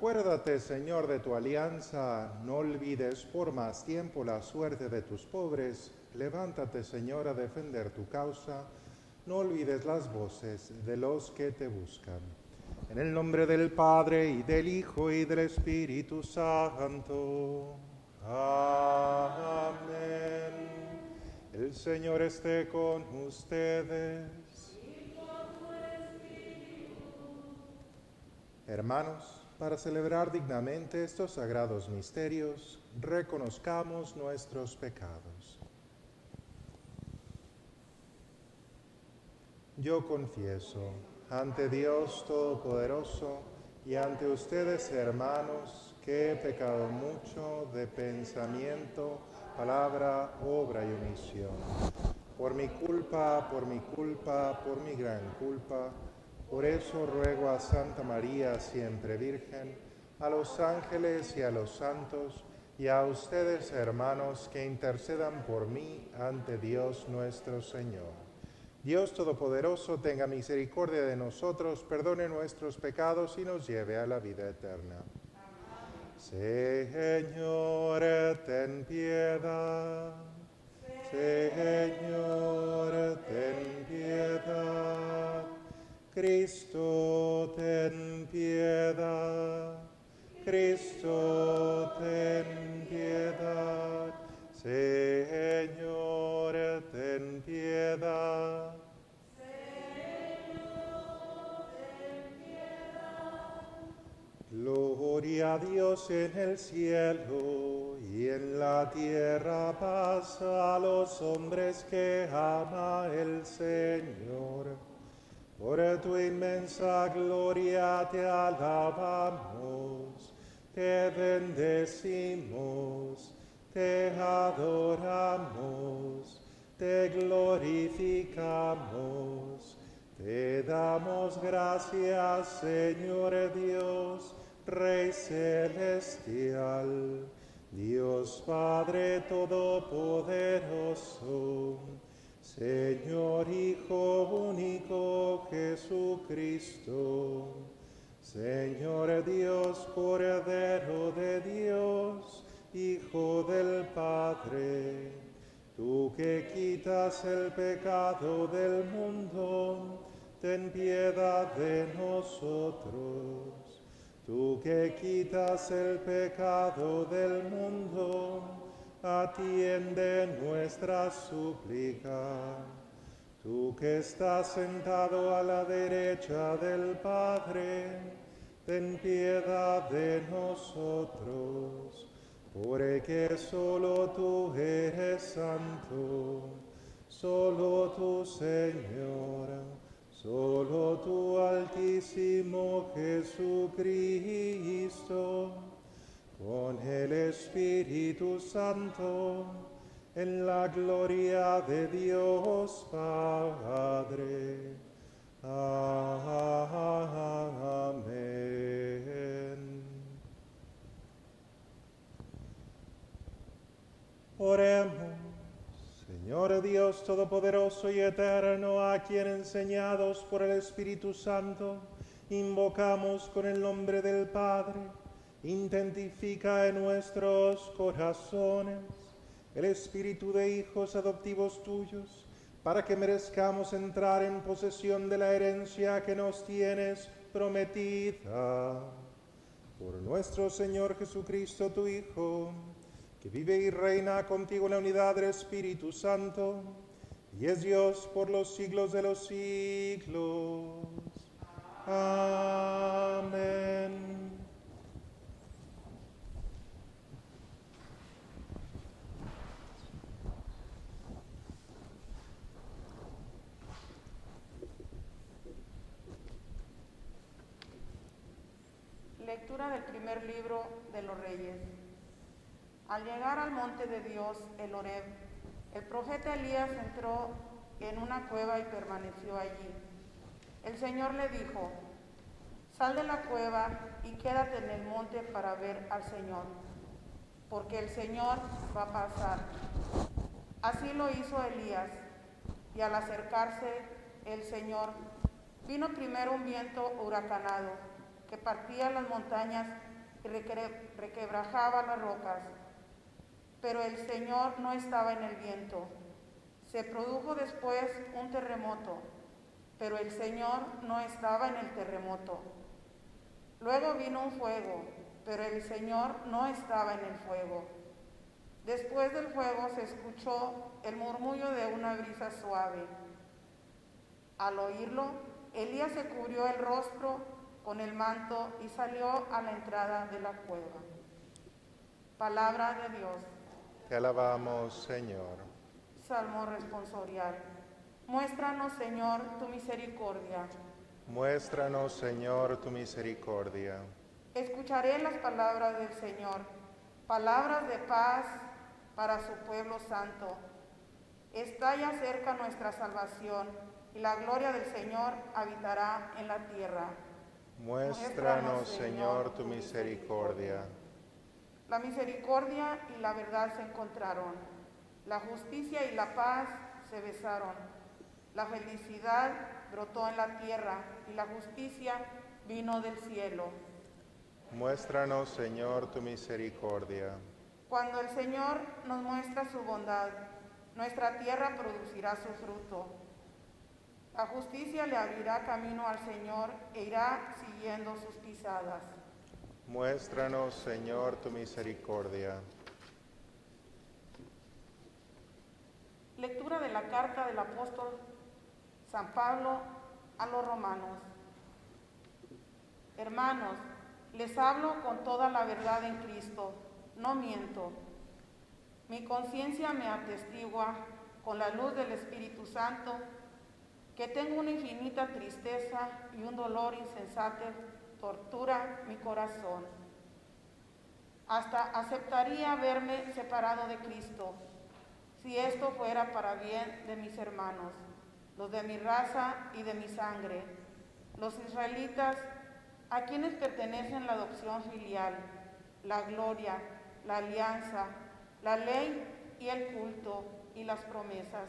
Acuérdate, Señor, de tu alianza, no olvides por más tiempo la suerte de tus pobres. Levántate, Señor, a defender tu causa, no olvides las voces de los que te buscan. En el nombre del Padre, y del Hijo, y del Espíritu Santo. Amén. El Señor esté con ustedes. Hermanos, para celebrar dignamente estos sagrados misterios, reconozcamos nuestros pecados. Yo confieso ante Dios Todopoderoso y ante ustedes, hermanos, que he pecado mucho de pensamiento, palabra, obra y omisión. Por mi culpa, por mi gran culpa. Por eso ruego a Santa María, siempre Virgen, a los ángeles y a los santos, y a ustedes, hermanos, que intercedan por mí ante Dios nuestro Señor. Dios Todopoderoso tenga misericordia de nosotros, perdone nuestros pecados y nos lleve a la vida eterna. Señor, ten piedad. Señor, ten piedad. Cristo, ten piedad. Cristo, ten piedad. Señor, ten piedad. Señor, ten piedad. Gloria a Dios en el cielo y en la tierra paz a los hombres que ama el Señor. Por tu inmensa gloria te alabamos, te bendecimos, te adoramos, te glorificamos, te damos gracias, Señor Dios, Rey celestial, Dios Padre Todopoderoso, Señor Hijo único Jesucristo, Señor Dios, Cordero de Dios, Hijo del Padre, tú que quitas el pecado del mundo, ten piedad de nosotros. Tú que quitas el pecado del mundo, atiende nuestra súplica. Tú que estás sentado a la derecha del Padre, ten piedad de nosotros, porque solo tú eres santo, solo tú, Señor, solo tú, Altísimo Jesucristo, con el Espíritu Santo, en la gloria de Dios Padre. Amén. Oremos. Señor Dios Todopoderoso y Eterno, a quien enseñados por el Espíritu Santo, invocamos con el nombre del Padre, identifica en nuestros corazones el espíritu de hijos adoptivos tuyos, para que merezcamos entrar en posesión de la herencia que nos tienes prometida. Por nuestro Señor Jesucristo, tu Hijo, que vive y reina contigo en la unidad del Espíritu Santo, y es Dios por los siglos de los siglos. Amén. Lectura del primer libro de los Reyes. Al llegar al monte de Dios, el Horeb, el profeta Elías entró en una cueva y permaneció allí. El Señor le dijo: sal de la cueva y quédate en el monte para ver al Señor, porque el Señor va a pasar. Así lo hizo Elías, y al acercarse el Señor, vino primero un viento huracanado que partía las montañas y requebrajaba las rocas. Pero el Señor no estaba en el viento. Se produjo después un terremoto, pero el Señor no estaba en el terremoto. Luego vino un fuego, pero el Señor no estaba en el fuego. Después del fuego se escuchó el murmullo de una brisa suave. Al oírlo, Elías se cubrió el rostro con el manto y salió a la entrada de la cueva. Palabra de Dios. Te alabamos, Señor. Salmo responsorial. Muéstranos, Señor, tu misericordia. Muéstranos, Señor, tu misericordia. Escucharé las palabras del Señor, palabras de paz para su pueblo santo. Está ya cerca nuestra salvación, y la gloria del Señor habitará en la tierra. Muéstranos, Señor, tu misericordia. La misericordia y la verdad se encontraron. La justicia y la paz se besaron. La felicidad brotó en la tierra y la justicia vino del cielo. Muéstranos, Señor, tu misericordia. Cuando el Señor nos muestra su bondad, nuestra tierra producirá su fruto. La justicia le abrirá camino al Señor e irá siguiendo sus pisadas. Muéstranos, Señor, tu misericordia. Lectura de la carta del apóstol San Pablo a los romanos. Hermanos, les hablo con toda la verdad en Cristo, no miento. Mi conciencia me atestigua con la luz del Espíritu Santo que tengo una infinita tristeza y un dolor insensato tortura mi corazón. Hasta aceptaría verme separado de Cristo, si esto fuera para bien de mis hermanos, los de mi raza y de mi sangre, los israelitas, a quienes pertenecen la adopción filial, la gloria, la alianza, la ley y el culto y las promesas.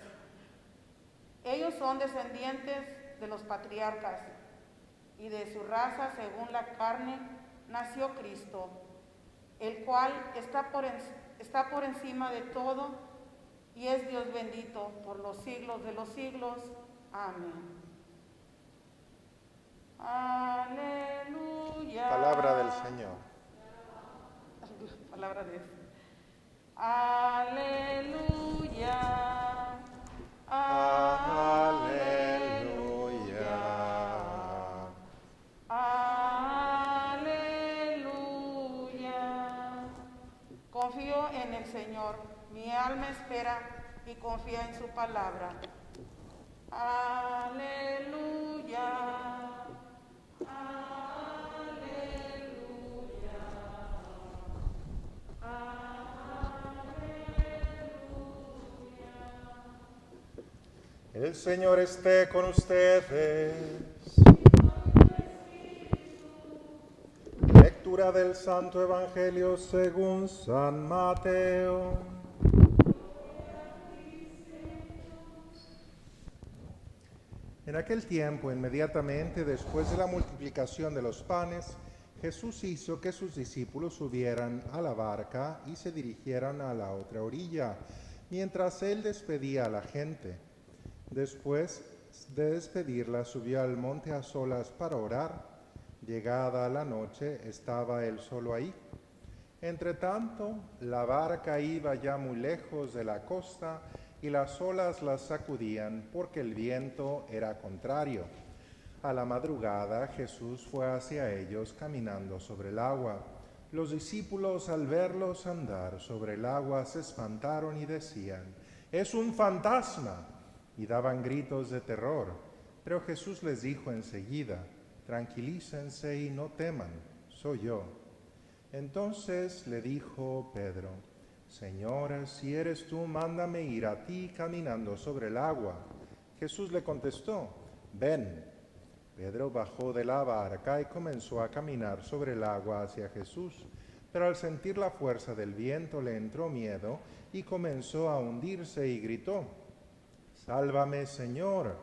Ellos son descendientes de los patriarcas, y de su raza, según la carne, nació Cristo, el cual está por encima de todo y es Dios bendito por los siglos de los siglos. Amén. Aleluya. Palabra del Señor. Palabra de Dios. Aleluya. Aleluya. Aleluya. Confío en el Señor, mi alma espera y confía en su palabra. Aleluya. Aleluya. El Señor esté con ustedes. Lectura del Santo Evangelio según San Mateo. En aquel tiempo, inmediatamente después de la multiplicación de los panes, Jesús hizo que sus discípulos subieran a la barca y se dirigieran a la otra orilla, mientras él despedía a la gente. Después de despedirla, subió al monte a solas para orar. Llegada la noche, estaba él solo ahí. Entretanto, la barca iba ya muy lejos de la costa y las olas la sacudían porque el viento era contrario. A la madrugada, Jesús fue hacia ellos caminando sobre el agua. Los discípulos, al verlos andar sobre el agua, se espantaron y decían: «¡Es un fantasma!», y daban gritos de terror. Pero Jesús les dijo enseguida: «Tranquilícense y no teman, soy yo». Entonces le dijo Pedro: «Señor, si eres tú, mándame ir a ti caminando sobre el agua». Jesús le contestó: «Ven». Pedro bajó de la barca y comenzó a caminar sobre el agua hacia Jesús, pero al sentir la fuerza del viento le entró miedo y comenzó a hundirse y gritó: «¡Sálvame, Señor!».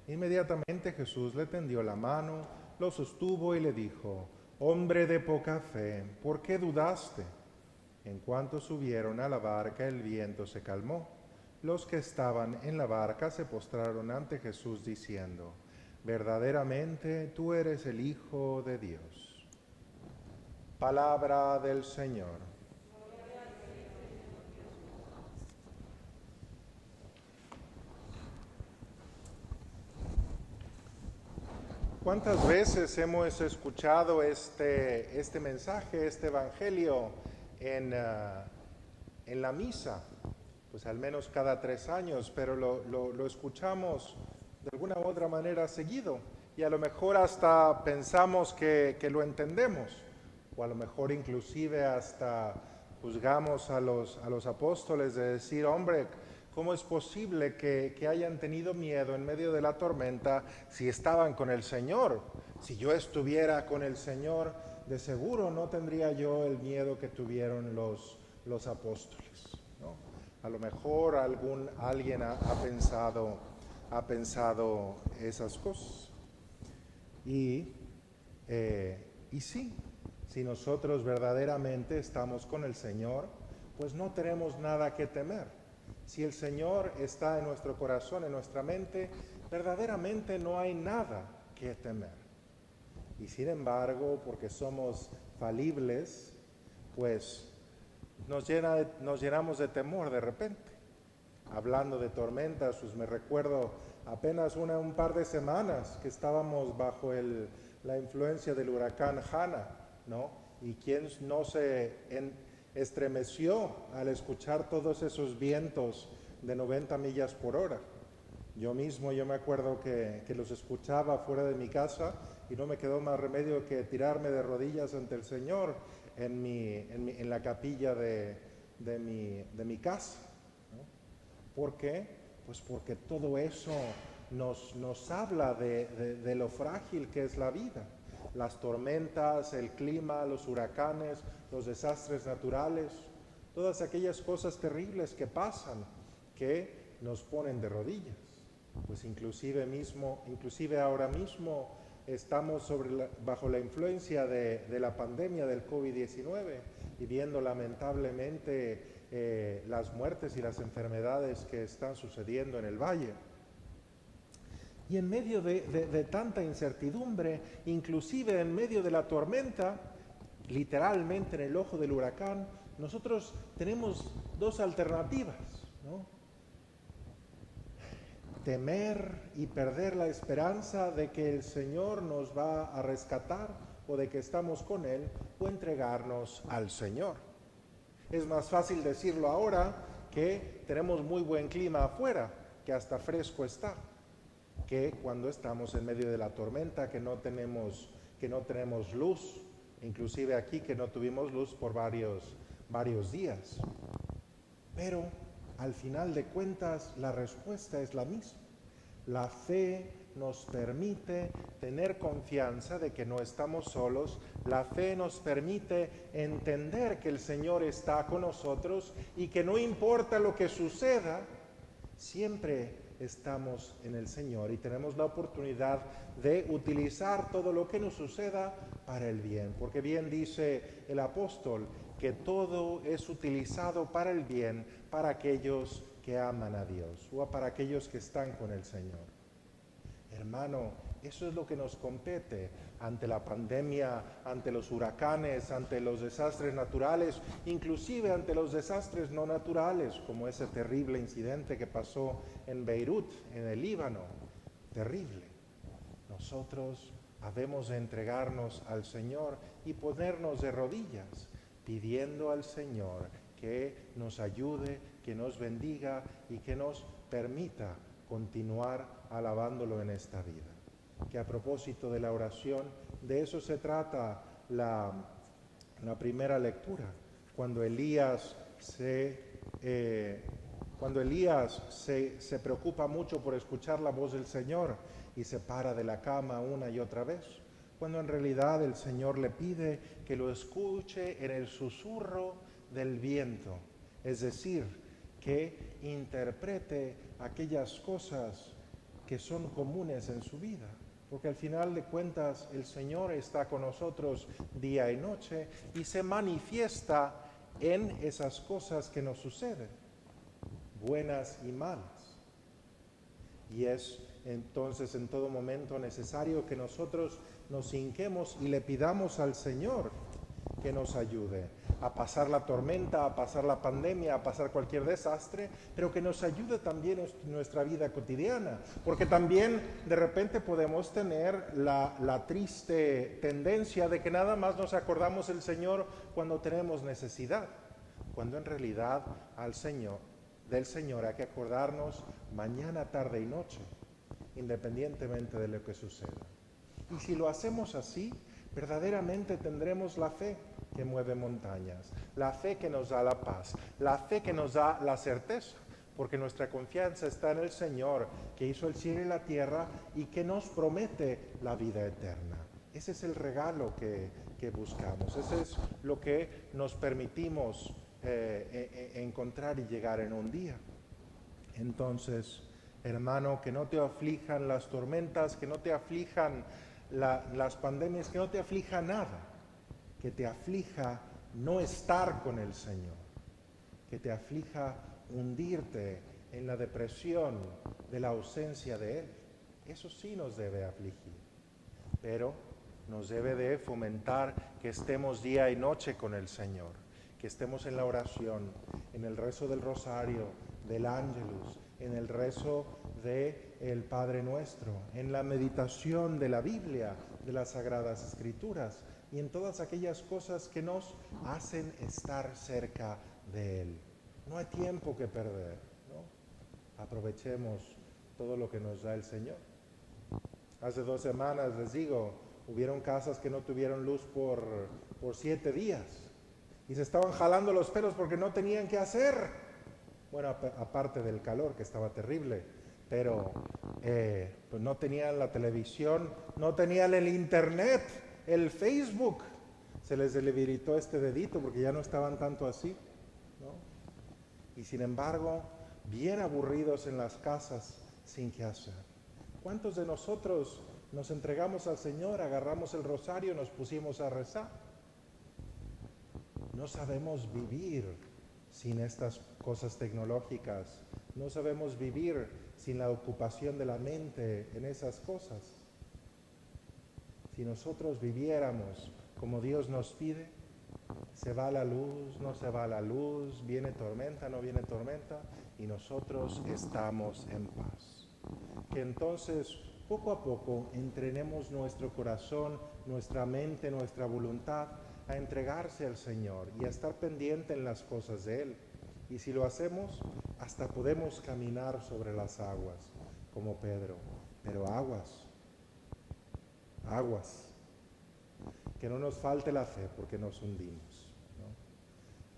Inmediatamente Jesús le tendió la mano, lo sostuvo y le dijo: Hombre de poca fe, ¿por qué dudaste? En cuanto subieron a la barca, el viento se calmó. Los que estaban en la barca se postraron ante Jesús diciendo, verdaderamente tú eres el Hijo de Dios. Palabra del Señor. ¿Cuántas veces hemos escuchado este mensaje, este evangelio en la misa? Pues al menos cada 3 años, pero lo escuchamos de alguna u otra manera seguido y a lo mejor hasta pensamos que lo entendemos o a lo mejor inclusive hasta juzgamos a los apóstoles de decir, hombre, ¿cómo es posible que hayan tenido miedo en medio de la tormenta si estaban con el Señor? Si yo estuviera con el Señor, de seguro no tendría yo el miedo que tuvieron los apóstoles, ¿no? A lo mejor alguien ha pensado esas cosas. Y sí, si nosotros verdaderamente estamos con el Señor, pues no tenemos nada que temer. Si el Señor está en nuestro corazón, en nuestra mente, verdaderamente no hay nada que temer. Y sin embargo, porque somos falibles, pues nos llenamos de temor de repente. Hablando de tormentas, pues me recuerdo apenas un par de semanas que estábamos bajo la influencia del huracán Hanna, ¿no? Y quién no se estremeció al escuchar todos esos vientos de 90 millas por hora. Yo me acuerdo que los escuchaba fuera de mi casa y no me quedó más remedio que tirarme de rodillas ante el Señor en la capilla de mi casa, ¿no? ¿Por qué? Pues porque todo eso nos habla de lo frágil que es la vida. Las tormentas, el clima, los huracanes, los desastres naturales, todas aquellas cosas terribles que pasan, que nos ponen de rodillas. Pues inclusive ahora mismo estamos bajo la influencia de la pandemia del COVID-19 y viendo lamentablemente las muertes y las enfermedades que están sucediendo en el valle. Y en medio de tanta incertidumbre, inclusive en medio de la tormenta, literalmente en el ojo del huracán, nosotros tenemos dos alternativas, ¿no? Temer y perder la esperanza de que el Señor nos va a rescatar o de que estamos con Él, o entregarnos al Señor. Es más fácil decirlo ahora que tenemos muy buen clima afuera, que hasta fresco está, que cuando estamos en medio de la tormenta, que no tenemos luz, inclusive aquí que no tuvimos luz por varios días. Pero al final de cuentas la respuesta es la misma. La fe nos permite tener confianza de que no estamos solos. La fe nos permite entender que el Señor está con nosotros y que no importa lo que suceda, siempre estamos en el Señor y tenemos la oportunidad de utilizar todo lo que nos suceda para el bien, porque bien dice el apóstol que todo es utilizado para el bien para aquellos que aman a Dios o para aquellos que están con el Señor. Hermano, eso es lo que nos compete ante la pandemia, ante los huracanes, ante los desastres naturales, inclusive ante los desastres no naturales, como ese terrible incidente que pasó en Beirut, en el Líbano. Terrible. Nosotros habemos de entregarnos al Señor y ponernos de rodillas, pidiendo al Señor que nos ayude, que nos bendiga y que nos permita continuar alabándolo en esta vida. Que a propósito de la oración, de eso se trata la primera lectura, cuando Elías se preocupa mucho por escuchar la voz del Señor y se para de la cama una y otra vez, cuando en realidad el Señor le pide que lo escuche en el susurro del viento, es decir, que interprete aquellas cosas que son comunes en su vida. porque al final de cuentas el Señor está con nosotros día y noche y se manifiesta en esas cosas que nos suceden, buenas y malas. Y es entonces en todo momento necesario que nosotros nos hinquemos y le pidamos al Señor que nos ayude a pasar la tormenta, a pasar la pandemia, a pasar cualquier desastre, pero que nos ayude también en nuestra vida cotidiana, porque también de repente podemos tener la triste tendencia de que nada más nos acordamos del Señor cuando tenemos necesidad, cuando en realidad del Señor hay que acordarnos mañana, tarde y noche, independientemente de lo que suceda. Y si lo hacemos así, verdaderamente tendremos la fe que mueve montañas, la fe que nos da la paz, la fe que nos da la certeza, porque nuestra confianza está en el Señor, que hizo el cielo y la tierra y que nos promete la vida eterna. Ese es el regalo que buscamos, ese es lo que nos permitimos encontrar y llegar en un día. Entonces, hermano, que no te aflijan las tormentas, que no te aflijan las pandemias, que no te aflija nada, que te aflija no estar con el Señor, que te aflija hundirte en la depresión de la ausencia de Él. Eso sí nos debe afligir, pero nos debe de fomentar que estemos día y noche con el Señor, que estemos en la oración, en el rezo del rosario, del ángelus, en el rezo del Padre Nuestro, en la meditación de la Biblia, de las Sagradas Escrituras y en todas aquellas cosas que nos hacen estar cerca de Él. No hay tiempo que perder, ¿no? Aprovechemos todo lo que nos da el Señor. Hace 2 semanas, les digo, hubieron casas que no tuvieron luz por 7 días y se estaban jalando los pelos porque no tenían qué hacer. Bueno, aparte del calor, que estaba terrible, pero pues no tenían la televisión, no tenían el internet, el Facebook. Se les debilitó este dedito porque ya no estaban tanto así, ¿no? Y sin embargo, bien aburridos en las casas, sin qué hacer. ¿Cuántos de nosotros nos entregamos al Señor, agarramos el rosario, nos pusimos a rezar? No sabemos vivir sin estas cosas tecnológicas, no sabemos vivir sin la ocupación de la mente en esas cosas. Si nosotros viviéramos como Dios nos pide, se va la luz, no se va la luz, viene tormenta, no viene tormenta, y nosotros estamos en paz. Que entonces, poco a poco, entrenemos nuestro corazón, nuestra mente, nuestra voluntad, a entregarse al Señor y a estar pendiente en las cosas de Él. Y si lo hacemos, hasta podemos caminar sobre las aguas, como Pedro. Pero aguas, que no nos falte la fe porque nos hundimos, ¿no?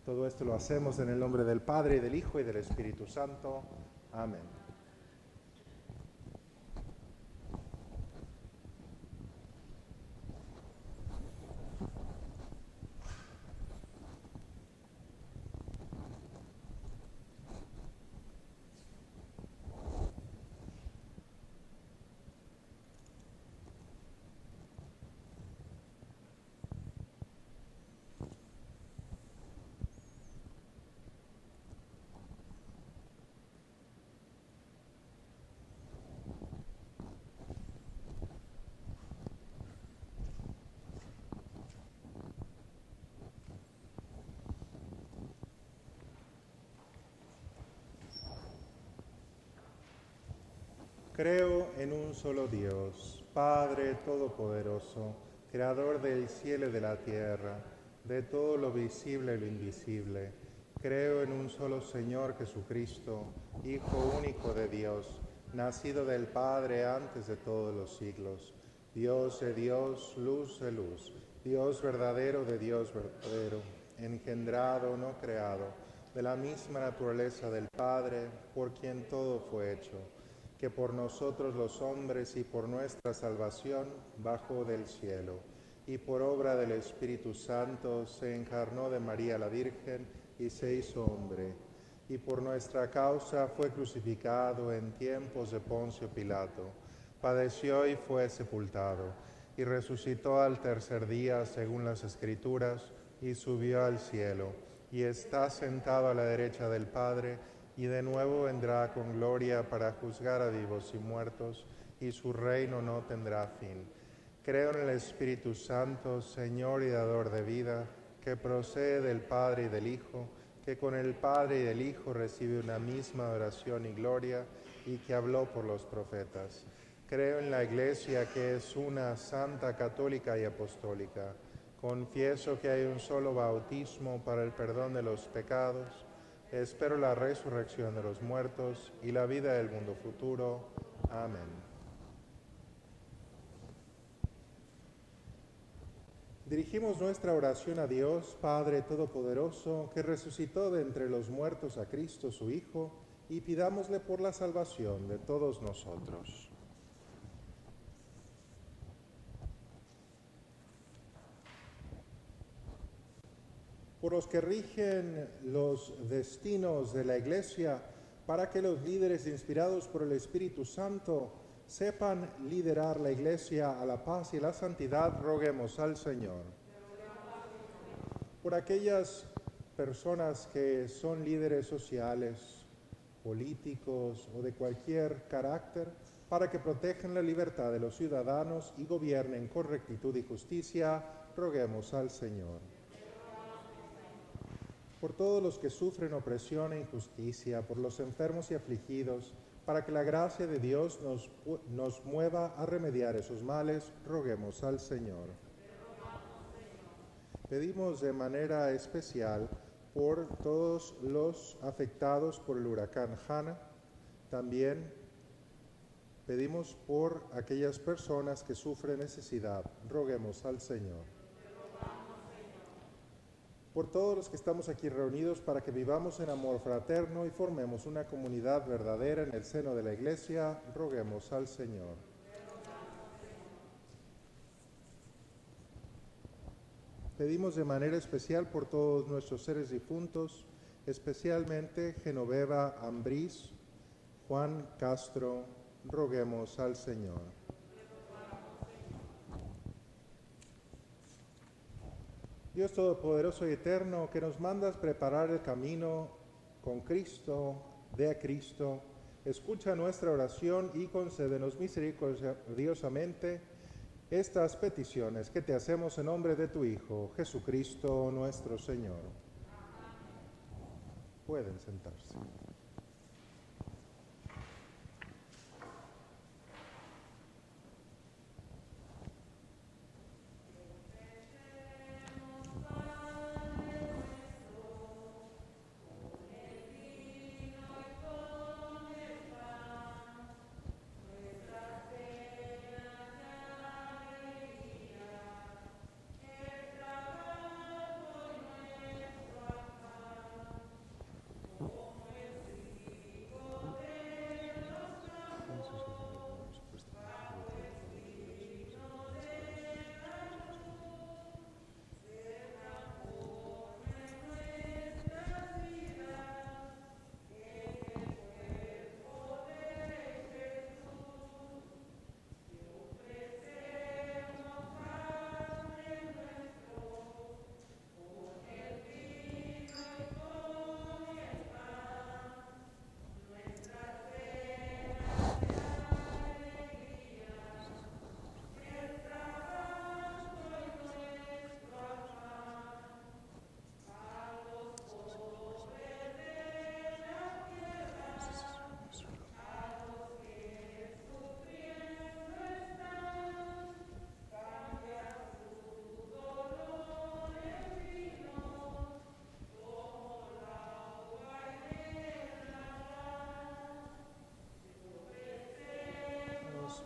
Todo esto lo hacemos en el nombre del Padre, y del Hijo, y del Espíritu Santo. Amén. Creo en un solo Dios, Padre Todopoderoso, Creador del cielo y de la tierra, de todo lo visible y lo invisible. Creo en un solo Señor Jesucristo, Hijo único de Dios, nacido del Padre antes de todos los siglos. Dios de Dios, luz de luz, Dios verdadero de Dios verdadero, engendrado, no creado, de la misma naturaleza del Padre, por quien todo fue hecho, que por nosotros los hombres y por nuestra salvación bajó del cielo, y por obra del Espíritu Santo se encarnó de María la Virgen y se hizo hombre, y por nuestra causa fue crucificado en tiempos de Poncio Pilato. padeció y fue sepultado, y resucitó al tercer día según las Escrituras, y subió al cielo, y está sentado a la derecha del Padre, y de nuevo vendrá con gloria para juzgar a vivos y muertos, y su reino no tendrá fin. Creo en el Espíritu Santo, Señor y dador de vida, que procede del Padre y del Hijo, que con el Padre y el Hijo recibe una misma oración y gloria, y que habló por los profetas. Creo en la Iglesia, que es una, santa, católica y apostólica. Confieso que hay un solo bautismo para el perdón de los pecados. Espero la resurrección de los muertos y la vida del mundo futuro. Amén. Dirigimos nuestra oración a Dios, Padre Todopoderoso, que resucitó de entre los muertos a Cristo su Hijo, y pidámosle por la salvación de todos nosotros. Por los que rigen los destinos de la Iglesia, para que los líderes inspirados por el Espíritu Santo sepan liderar la Iglesia a la paz y la santidad, roguemos al Señor. Por aquellas personas que son líderes sociales, políticos o de cualquier carácter, para que protejan la libertad de los ciudadanos y gobiernen con rectitud y justicia, roguemos al Señor. Por todos los que sufren opresión e injusticia, por los enfermos y afligidos, para que la gracia de Dios nos mueva a remediar esos males, roguemos al Señor. Pedimos de manera especial por todos los afectados por el huracán Hanna. También pedimos por aquellas personas que sufren necesidad, roguemos al Señor. Por todos los que estamos aquí reunidos para que vivamos en amor fraterno y formemos una comunidad verdadera en el seno de la Iglesia, roguemos al Señor. Pedimos de manera especial por todos nuestros seres difuntos, especialmente Genoveva Ambrís, Juan Castro, roguemos al Señor. Dios Todopoderoso y Eterno, que nos mandas preparar el camino con Cristo, de a Cristo, escucha nuestra oración y concédenos misericordiosamente estas peticiones que te hacemos en nombre de tu Hijo, Jesucristo nuestro Señor. Pueden sentarse.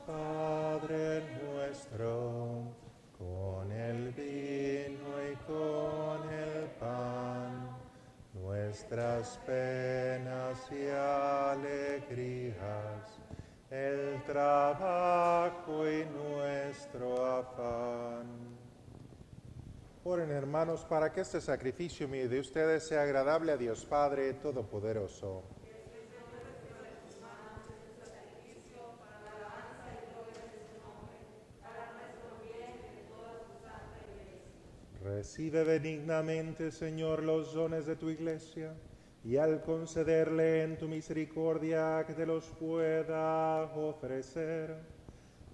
Padre nuestro, con el vino y con el pan, nuestras penas y alegrías, el trabajo y nuestro afán. Oren, hermanos, para que este sacrificio mío de ustedes sea agradable a Dios Padre Todopoderoso. Recibe benignamente, Señor, los dones de tu Iglesia, y al concederle en tu misericordia que te los pueda ofrecer,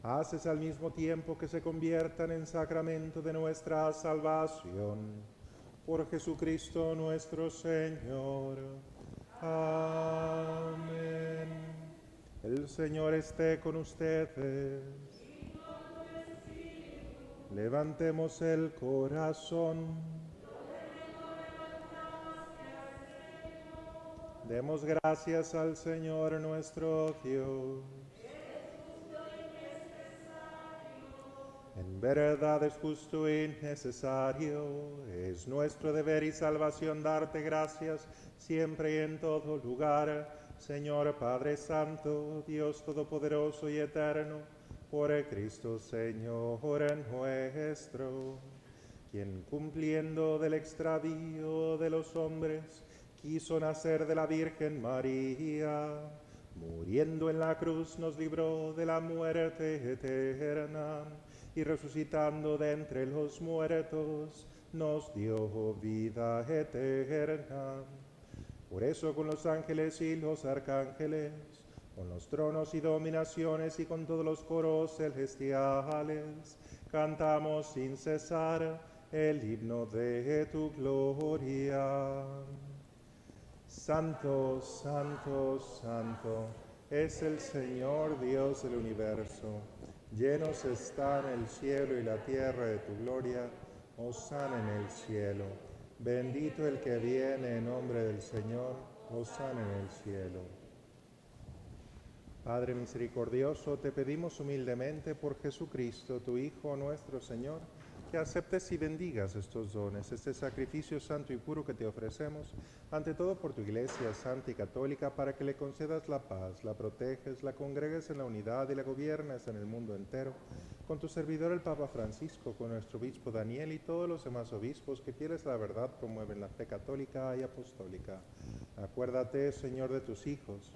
haces al mismo tiempo que se conviertan en sacramento de nuestra salvación. Por Jesucristo nuestro Señor. Amén. El Señor esté con ustedes. Levantemos el corazón. Demos gracias al Señor nuestro Dios. En verdad es justo y necesario, es nuestro deber y salvación darte gracias siempre y en todo lugar, Señor Padre Santo, Dios Todopoderoso y Eterno, por Cristo Señor nuestro, quien cumpliendo del extravío de los hombres, quiso nacer de la Virgen María, muriendo en la cruz nos libró de la muerte eterna, y resucitando de entre los muertos, nos dio vida eterna. Por eso con los ángeles y los arcángeles, con los tronos y dominaciones y con todos los coros celestiales, cantamos sin cesar el himno de tu gloria. Santo, santo, santo, es el Señor Dios del universo. Llenos están el cielo y la tierra de tu gloria. Hosana en el cielo. Bendito el que viene en nombre del Señor. Hosana en el cielo. Padre misericordioso, te pedimos humildemente por Jesucristo, tu Hijo, nuestro Señor, que aceptes y bendigas estos dones, este sacrificio santo y puro que te ofrecemos, ante todo por tu Iglesia santa y católica, para que le concedas la paz, la proteges, la congregues en la unidad y la gobiernes en el mundo entero, con tu servidor el Papa Francisco, con nuestro obispo Daniel y todos los demás obispos que fieles a la verdad promueven la fe católica y apostólica. Acuérdate, Señor, de tus hijos,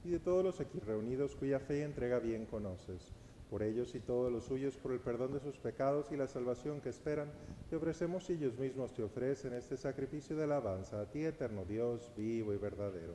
y de todos los aquí reunidos cuya fe y entrega bien conoces. Por ellos y todos los suyos, por el perdón de sus pecados y la salvación que esperan, te ofrecemos y ellos mismos te ofrecen este sacrificio de alabanza a ti, eterno Dios, vivo y verdadero.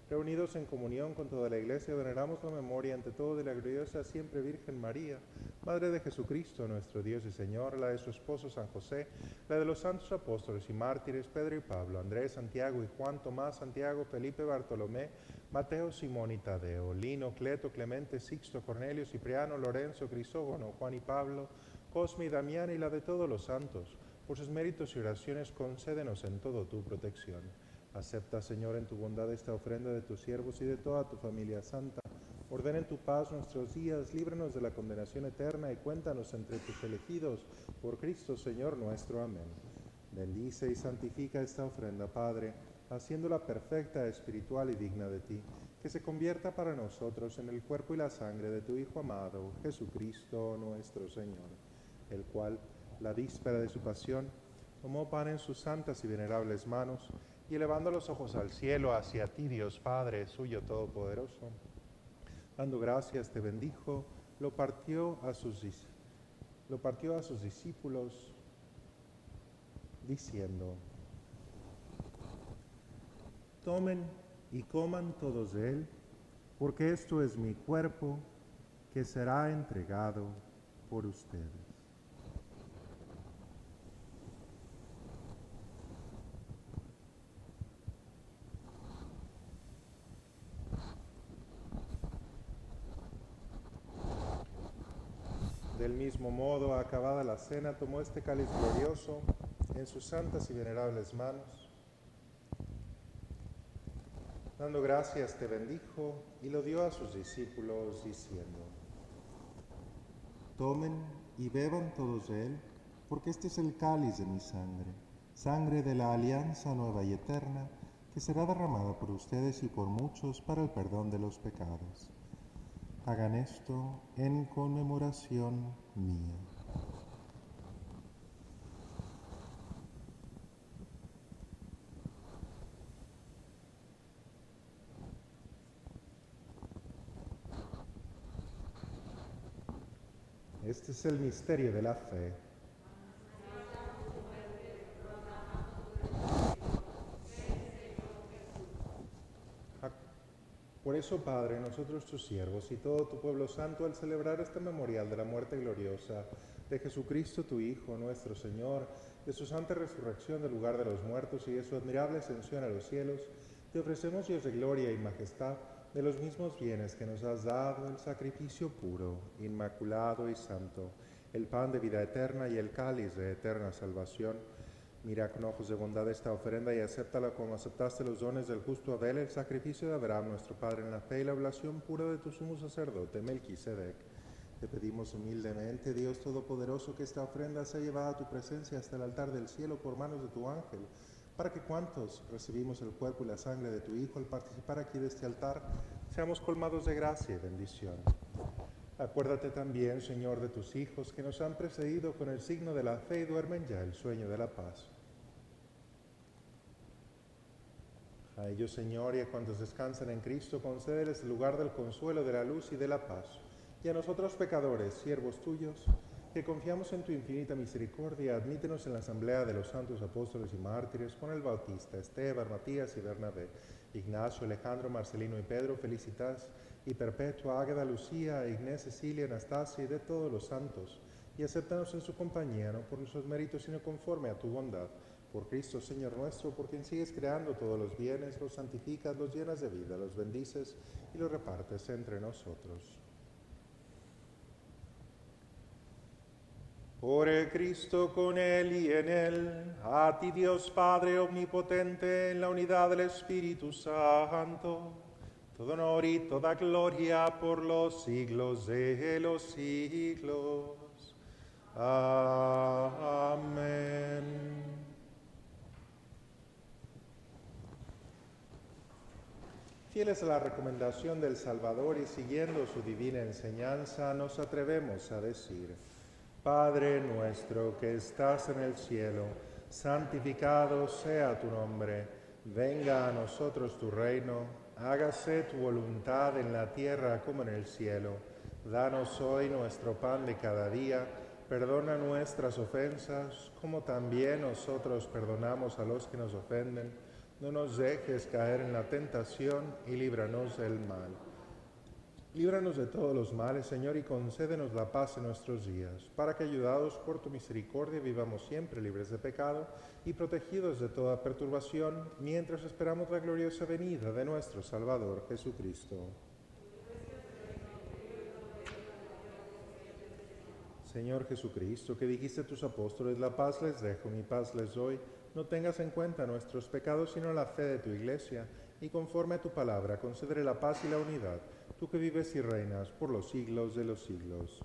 Reunidos en comunión con toda la Iglesia, veneramos la memoria ante todo de la gloriosa siempre Virgen María, Madre de Jesucristo, nuestro Dios y Señor, la de su esposo San José, la de los santos apóstoles y mártires Pedro y Pablo, Andrés, Santiago y Juan, Tomás, Santiago, Felipe, Bartolomé, Mateo, Simón y Tadeo, Lino, Cleto, Clemente, Sixto, Cornelio, Cipriano, Lorenzo, Crisógono, Juan y Pablo, Cosme y Damián y la de todos los santos. Por sus méritos y oraciones concédenos en todo tu protección. Acepta, Señor, en tu bondad esta ofrenda de tus siervos y de toda tu familia santa. Ordena en tu paz nuestros días, líbranos de la condenación eterna y cuéntanos entre tus elegidos, por Cristo Señor nuestro. Amén. Bendice y santifica esta ofrenda, Padre, haciéndola perfecta, espiritual y digna de ti, que se convierta para nosotros en el cuerpo y la sangre de tu Hijo amado, Jesucristo nuestro Señor, el cual, la víspera de su pasión, tomó pan en sus santas y venerables manos, y elevando los ojos al cielo hacia ti, Dios Padre, suyo todopoderoso, dando gracias te bendijo, lo partió a sus discípulos, diciendo: tomen y coman todos de él, porque esto es mi cuerpo que será entregado por ustedes. Del mismo modo, acabada la cena, tomó este cáliz glorioso en sus santas y venerables manos. Dando gracias te bendijo y lo dio a sus discípulos diciendo: tomen y beban todos de él, porque este es el cáliz de mi sangre, sangre de la alianza nueva y eterna, que será derramada por ustedes y por muchos para el perdón de los pecados. Hagan esto en conmemoración mía. Este es el misterio de la fe. Por eso, Padre, nosotros tus siervos y todo tu pueblo santo, al celebrar este memorial de la muerte gloriosa de Jesucristo, tu Hijo, nuestro Señor, de su santa resurrección del lugar de los muertos y de su admirable ascensión a los cielos, te ofrecemos, Dios de gloria y majestad, de los mismos bienes que nos has dado, el sacrificio puro, inmaculado y santo, el pan de vida eterna y el cáliz de eterna salvación. Mira con ojos de bondad esta ofrenda y acéptala como aceptaste los dones del justo Abel, el sacrificio de Abraham, nuestro Padre, en la fe y la oblación pura de tu sumo sacerdote, Melquisedec. Te pedimos humildemente, Dios Todopoderoso, que esta ofrenda sea llevada a tu presencia hasta el altar del cielo por manos de tu ángel, para que cuantos recibimos el cuerpo y la sangre de tu Hijo al participar aquí de este altar, seamos colmados de gracia y bendición. Acuérdate también, Señor, de tus hijos que nos han precedido con el signo de la fe y duermen ya el sueño de la paz. A ellos, Señor, y a cuantos descansan en Cristo, concédeles el lugar del consuelo, de la luz y de la paz. Y a nosotros, pecadores, siervos tuyos, que confiamos en tu infinita misericordia, admítenos en la asamblea de los santos apóstoles y mártires, con el Bautista, Esteban, Matías y Bernabé, Ignacio, Alejandro, Marcelino y Pedro, Felicitas y Perpetua, Águeda, Lucía, Inés, Cecilia, Anastasia y de todos los santos, y acéptanos en su compañía, no por nuestros méritos, sino conforme a tu bondad. Por Cristo, Señor nuestro, por quien sigues creando todos los bienes, los santificas, los llenas de vida, los bendices y los repartes entre nosotros. Por el Cristo, con Él y en Él, a ti Dios Padre omnipotente, en la unidad del Espíritu Santo, todo honor y toda gloria por los siglos de los siglos. Amén. Fieles a la recomendación del Salvador y siguiendo su divina enseñanza, nos atrevemos a decir: Padre nuestro que estás en el cielo, santificado sea tu nombre. Venga a nosotros tu reino, hágase tu voluntad en la tierra como en el cielo. Danos hoy nuestro pan de cada día, perdona nuestras ofensas, como también nosotros perdonamos a los que nos ofenden. No nos dejes caer en la tentación y líbranos del mal. Líbranos de todos los males, Señor, y concédenos la paz en nuestros días, para que, ayudados por tu misericordia, vivamos siempre libres de pecado y protegidos de toda perturbación, mientras esperamos la gloriosa venida de nuestro Salvador Jesucristo. Señor Jesucristo, que dijiste a tus apóstoles: la paz les dejo, mi paz les doy, no tengas en cuenta nuestros pecados, sino la fe de tu Iglesia, y conforme a tu palabra, concédele la paz y la unidad, tú que vives y reinas por los siglos de los siglos.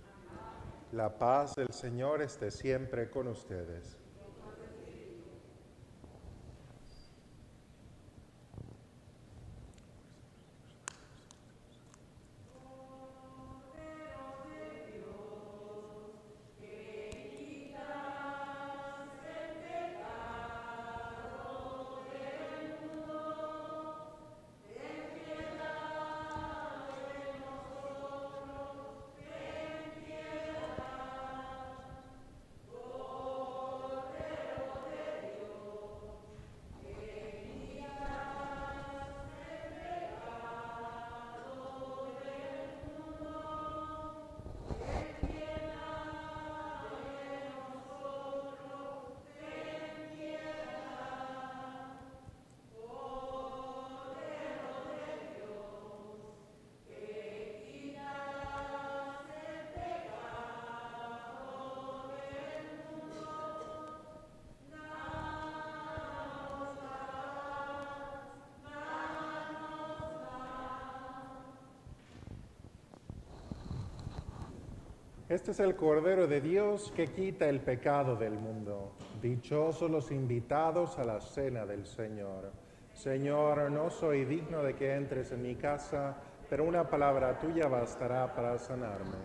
La paz del Señor esté siempre con ustedes. Este es el Cordero de Dios que quita el pecado del mundo. Dichosos los invitados a la cena del Señor. Señor, no soy digno de que entres en mi casa, pero una palabra tuya bastará para sanarme.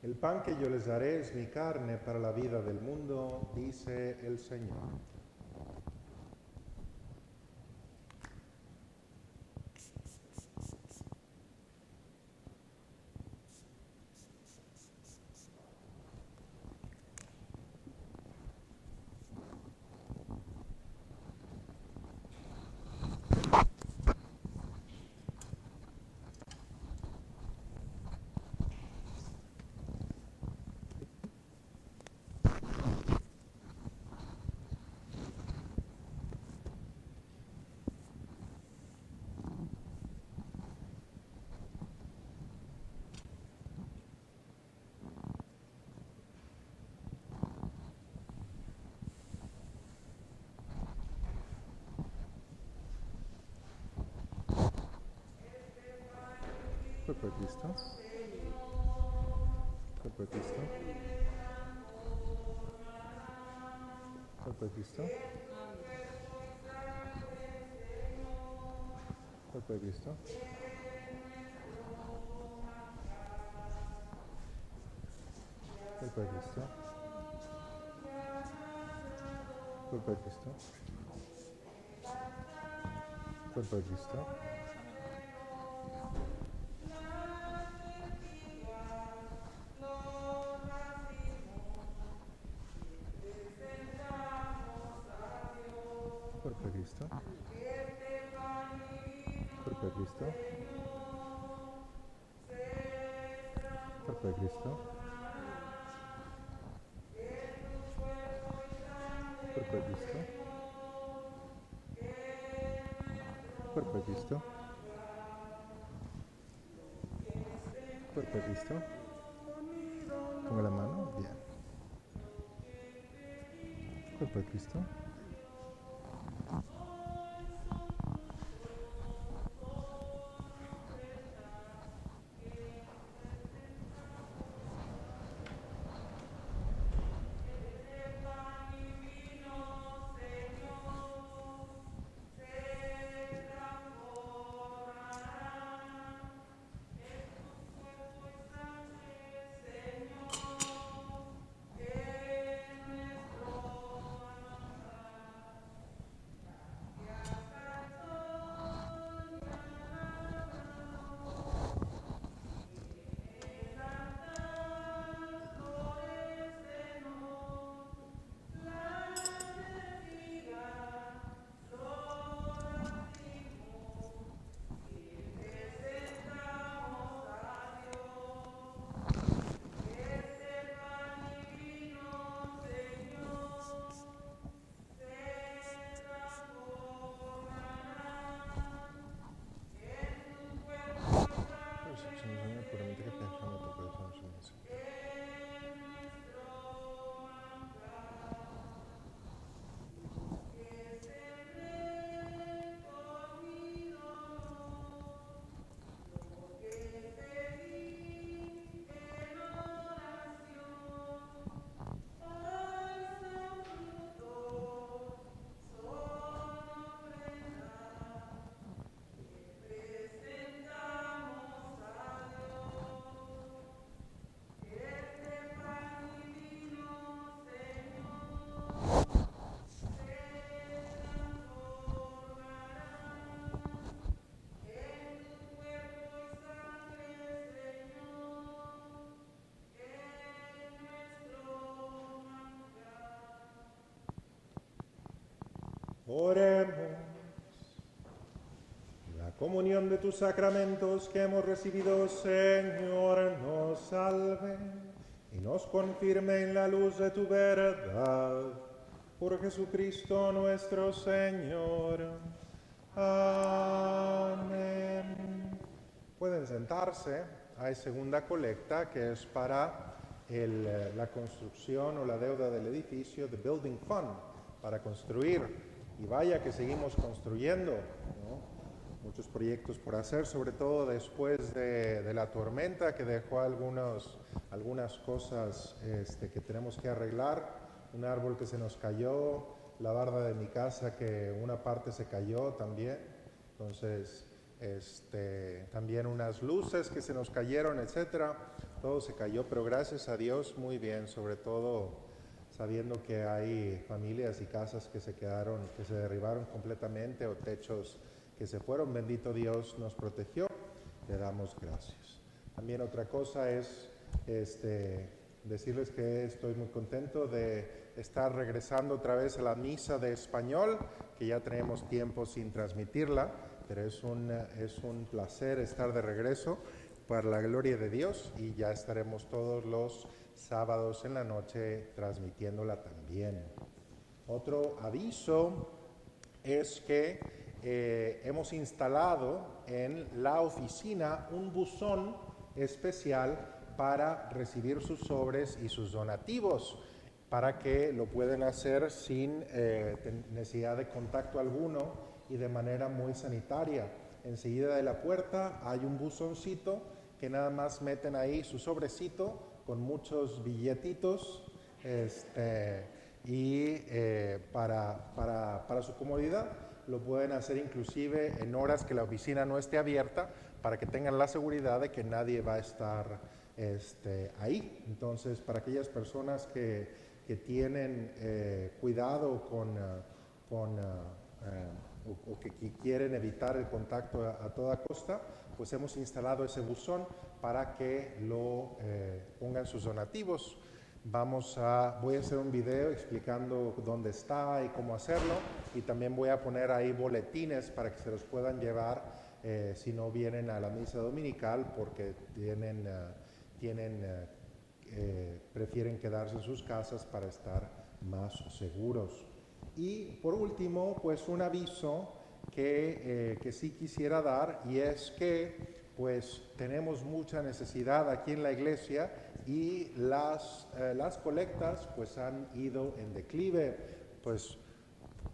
El pan que yo les daré es mi carne para la vida del mundo, dice el Señor. Cuerpo de Cristo. Cuerpo de Cristo. Cuerpo de Cristo. Cuerpo de Cristo. Cuerpo de Cristo. Cuerpo de Cristo. Cuerpo de Cristo. Cuerpo de Cristo. Cuerpo de Cristo. Cuerpo de Cristo. Cuerpo de Cristo. Cuerpo de Cristo. Cuerpo de Cristo. Pongo la mano. Bien. Cuerpo de Cristo. Oremos. La comunión de tus sacramentos que hemos recibido, Señor, nos salve y nos confirme en la luz de tu verdad. Por Jesucristo nuestro Señor. Amén. Pueden sentarse. Hay segunda colecta que es para la construcción o la deuda del edificio, the Building Fund, para construir. Y vaya que seguimos construyendo, ¿no? Muchos proyectos por hacer, sobre todo después de la tormenta que dejó algunas cosas que tenemos que arreglar. Un árbol que se nos cayó, la barda de mi casa que una parte se cayó también. Entonces también unas luces que se nos cayeron, etcétera. Todo se cayó, pero gracias a Dios muy bien, sobre todo sabiendo que hay familias y casas que se derribaron completamente, o techos que se fueron. Bendito Dios nos protegió, le damos gracias. También otra cosa es decirles que estoy muy contento de estar regresando otra vez a la misa de español, que ya tenemos tiempo sin transmitirla, pero es un placer estar de regreso para la gloria de Dios, y ya estaremos todos los sábados en la noche transmitiéndola también. Otro aviso es que hemos instalado en la oficina un buzón especial para recibir sus sobres y sus donativos, para que lo puedan hacer sin necesidad de contacto alguno y de manera muy sanitaria. Enseguida de la puerta hay un buzoncito que nada más meten ahí su sobrecito con muchos billetitos y para su comodidad lo pueden hacer inclusive en horas que la oficina no esté abierta, para que tengan la seguridad de que nadie va a estar ahí. Entonces, para aquellas personas que tienen cuidado o que quieren evitar el contacto a toda costa, pues hemos instalado ese buzón para que lo pongan sus donativos. Voy a hacer un video explicando dónde está y cómo hacerlo, y también voy a poner ahí boletines para que se los puedan llevar si no vienen a la misa dominical, porque prefieren quedarse en sus casas para estar más seguros. Y por último, pues un aviso que sí quisiera dar, y es que pues tenemos mucha necesidad aquí en la iglesia, y las colectas pues han ido en declive, pues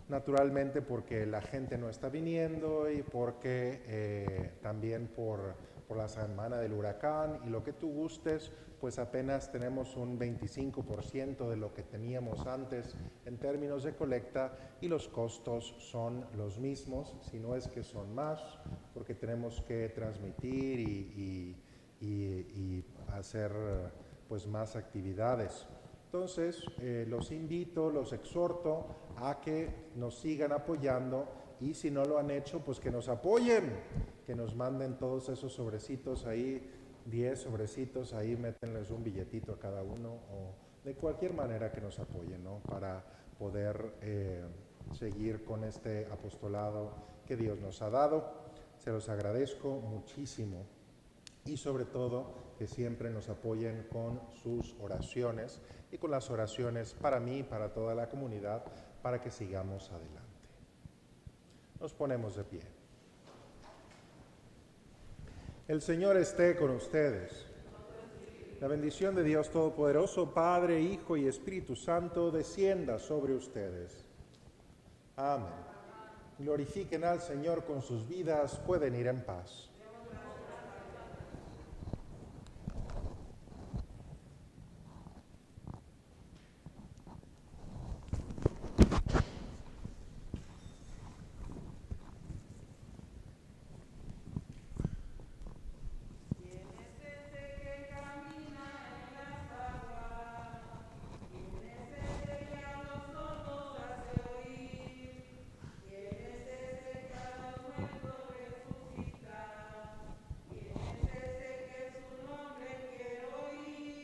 naturalmente porque la gente no está viniendo, y porque también por la semana del huracán y lo que tú gustes, pues apenas tenemos un 25% de lo que teníamos antes en términos de colecta, y los costos son los mismos, si no es que son más, porque tenemos que transmitir y hacer pues más actividades. Entonces, los invito, los exhorto a que nos sigan apoyando, y si no lo han hecho, pues que nos apoyen, que nos manden todos esos sobrecitos ahí, 10 sobrecitos ahí, métenles un billetito a cada uno, o de cualquier manera que nos apoyen, ¿no? Para poder seguir con este apostolado que Dios nos ha dado. Se los agradezco muchísimo, y sobre todo que siempre nos apoyen con sus oraciones y con las oraciones para mí y para toda la comunidad, para que sigamos adelante. Nos ponemos de pie. El Señor esté con ustedes. La bendición de Dios Todopoderoso, Padre, Hijo y Espíritu Santo, descienda sobre ustedes. Amén. Glorifiquen al Señor con sus vidas, pueden ir en paz.